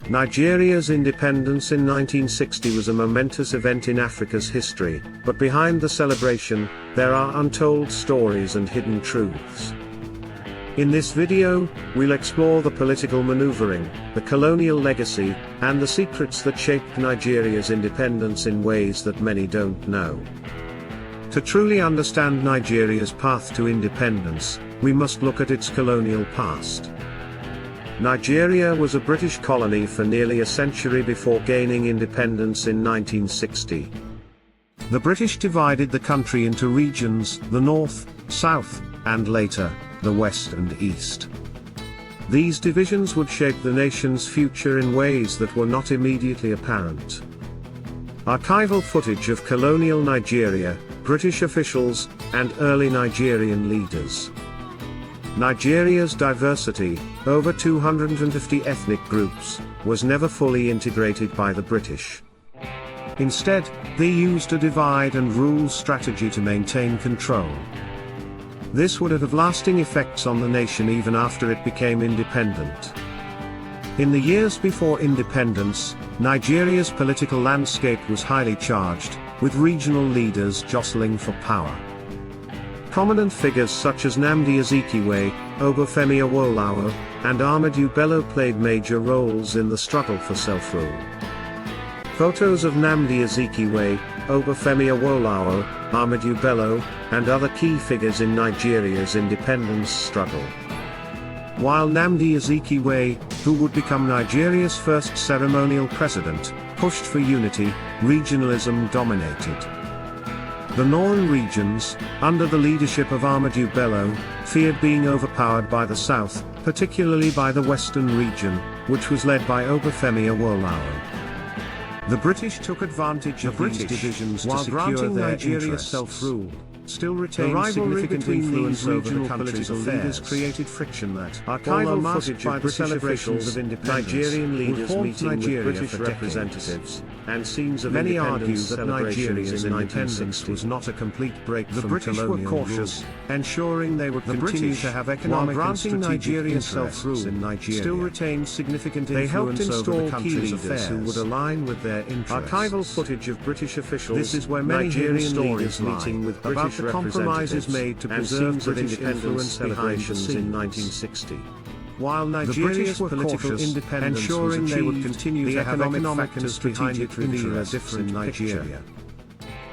Nigeria's independence in 1960 was a momentous event in Africa's history, but behind the celebration, there are untold stories and hidden truths. In this video, we'll explore the political maneuvering, the colonial legacy, and the secrets that shaped Nigeria's independence in ways that many don't know. To truly understand Nigeria's path to independence, we must look at its colonial past. Nigeria was a British colony for nearly a century before gaining independence in 1960. The British divided the country into regions, the North, South, and later, the West and East. These divisions would shape the nation's future in ways that were not immediately apparent. Archival footage of colonial Nigeria, British officials, and early Nigerian leaders. Nigeria's diversity, over 250 ethnic groups, was never fully integrated by the British. Instead, they used a divide and rule strategy to maintain control. This would have lasting effects on the nation even after it became independent. In the years before independence, Nigeria's political landscape was highly charged, with regional leaders jostling for power. Prominent figures such as Nnamdi Azikiwe, Obafemi Awolowo, and Ahmadu Bello played major roles in the struggle for self-rule. Photos of Nnamdi Azikiwe, Obafemi Awolowo, Ahmadu Bello, and other key figures in Nigeria's independence struggle. While Nnamdi Azikiwe, who would become Nigeria's first ceremonial president, pushed for unity, regionalism dominated. The northern regions, under the leadership of Ahmadu Bello, feared being overpowered by the south, particularly by the western region, which was led by Obafemi Awolowo. The British took advantage of these divisions to secure their Nigeria's self-rule. Still retained significant influence over the country's leaders created friction that, archival footage by the celebrations of independence, Nigerian leaders meeting with British representatives, and scenes of many argue that Nigeria's independence was not a complete break from colonial rule. The British were cautious, ensuring they would continue to have economic and strategic interests in Nigeria. Still retained significant influence over the country's affairs who would align with their interests. Archival footage of British officials, this is where many Nigerian leaders meeting with British the compromises made to preserve British influence celebrations in 1960. While Nigeria's political independence ensuring they would continue to have economic and strategic interests in Nigeria.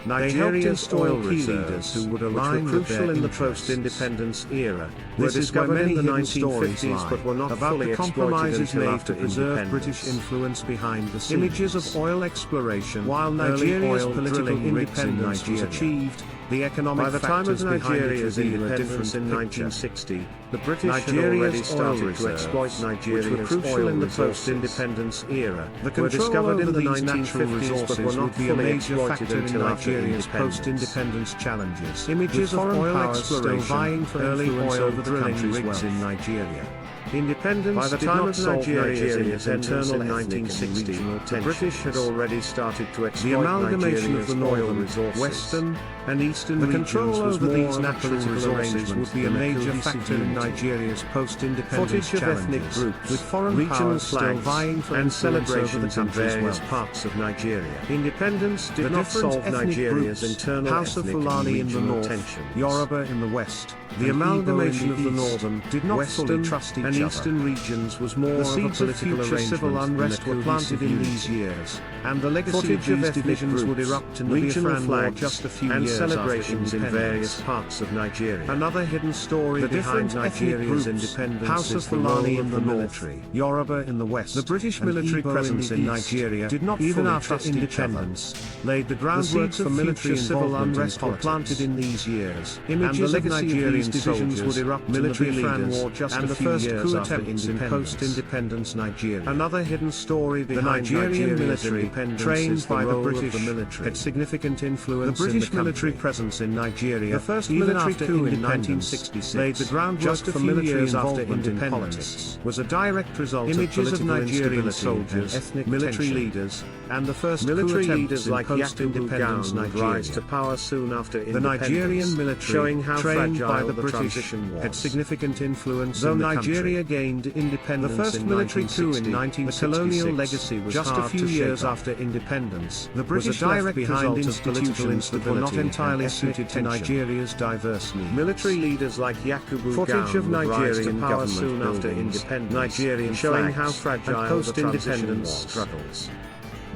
Nigeria's oil reserves, who would align with crucial in the post-independence era, were discovered in the 1950s but were not fully exploited until after preserve British influence behind the scenes. Images of oil exploration, while Nigeria's political independence was achieved, the economic by the time of Nigeria's independence in 1960, the British had already started to exploit Nigeria's oil in the post-independence era. The control over these natural resources but were not fully exploited until Nigeria's post-independence challenges. Images of oil exploration vying for early oil drilling rigs in Nigeria. Independence by the time of Nigeria's independence in 1960, the British had already started to exploit Nigeria's oil resources. Western and eastern the control over these natural resources would be a major factor in Nigeria's post-independence challenges, groups with foreign regional flags vying for and celebrations in various parts of Nigeria. Independence did not solve Nigeria's internal House of Fulani in the north, Yoruba in the west. The amalgamation of the northern, western, and eastern regions was more of a political arrangement. Civil unrest were planted in these years, and the legacy of these divisions would erupt in the Biafran War just a few years celebrations in various parts of Nigeria. Another hidden story behind Nigeria's independence House of Fulani in the military, Yoruba in the west. The British military presence in Nigeria did not even after independence laid the groundwork for military and civil unrest were planted in these years. Images of Nigerian divisions would erupt military leaders war just and the first coup attempts in post-independence Nigeria. Another hidden story behind the Nigerian military, trained by the British, had significant influence. The British military presence in Nigeria, the first military coup in 1966, laid the groundwork for military involvement in politics, was a direct result of political Nigerian soldiers, ethnic military leaders, and the first military leaders like post-independence Nigeria rise to power soon after independence. The Nigerian military, showing how trained by the British, had significant influence in the country. Nigeria gained independence. The first military coup in 1966, the colonial legacy was just a few years after independence. The British left behind institutions that were not entirely suited to Nigeria's diverse needs. Military leaders like Yakubu footage of Nigerian power soon after independence, Nigerian showing how fragile post-independence struggles.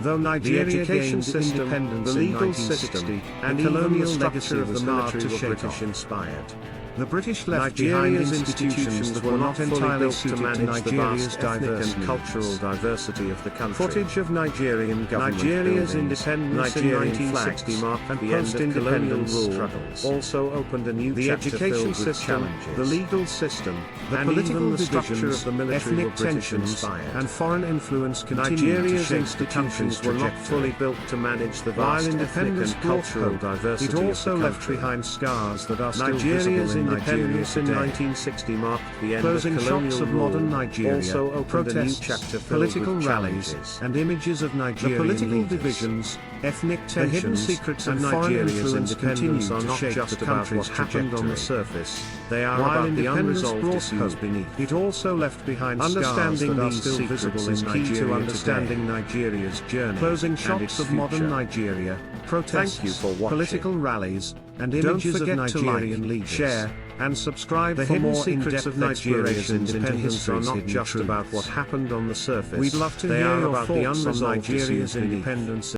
Though Nigeria gained independence, the legal system and colonial legacy of the military were British-inspired. The British left behind institutions that were not entirely suited to manage the vast diverse and cultural diversity of the country. Footage of Nigerian government Nigeria's independence in 1960 marked the end of colonial struggles. Also opened a new chapter filled with challenges. The legal system, the political structure of the military, ethnic tensions, and foreign influence continued to shape the country's trajectory. Were not fully built to manage the vast ethnic and cultural diversity. It also left behind scars that are still visible in Independence in 1960 marked the end of colonial of modern Nigeria. Also opened a new chapter filled political with rallies and images of Nigerian political divisions, ethnic tensions, the hidden secrets of Nigeria's independence are not just about what happened on the surface. They are about the unresolved issues beneath. It also left behind scars that are still visible in Nigeria to understanding Nigeria's journey. Closing shots of modern Nigeria, protests, political rallies, and images of Nigerian leaders. Share and subscribe for more in-depth of Nigeria's independence are not just about what happened on the surface. We'd love to hear your thoughts on Nigeria's independence.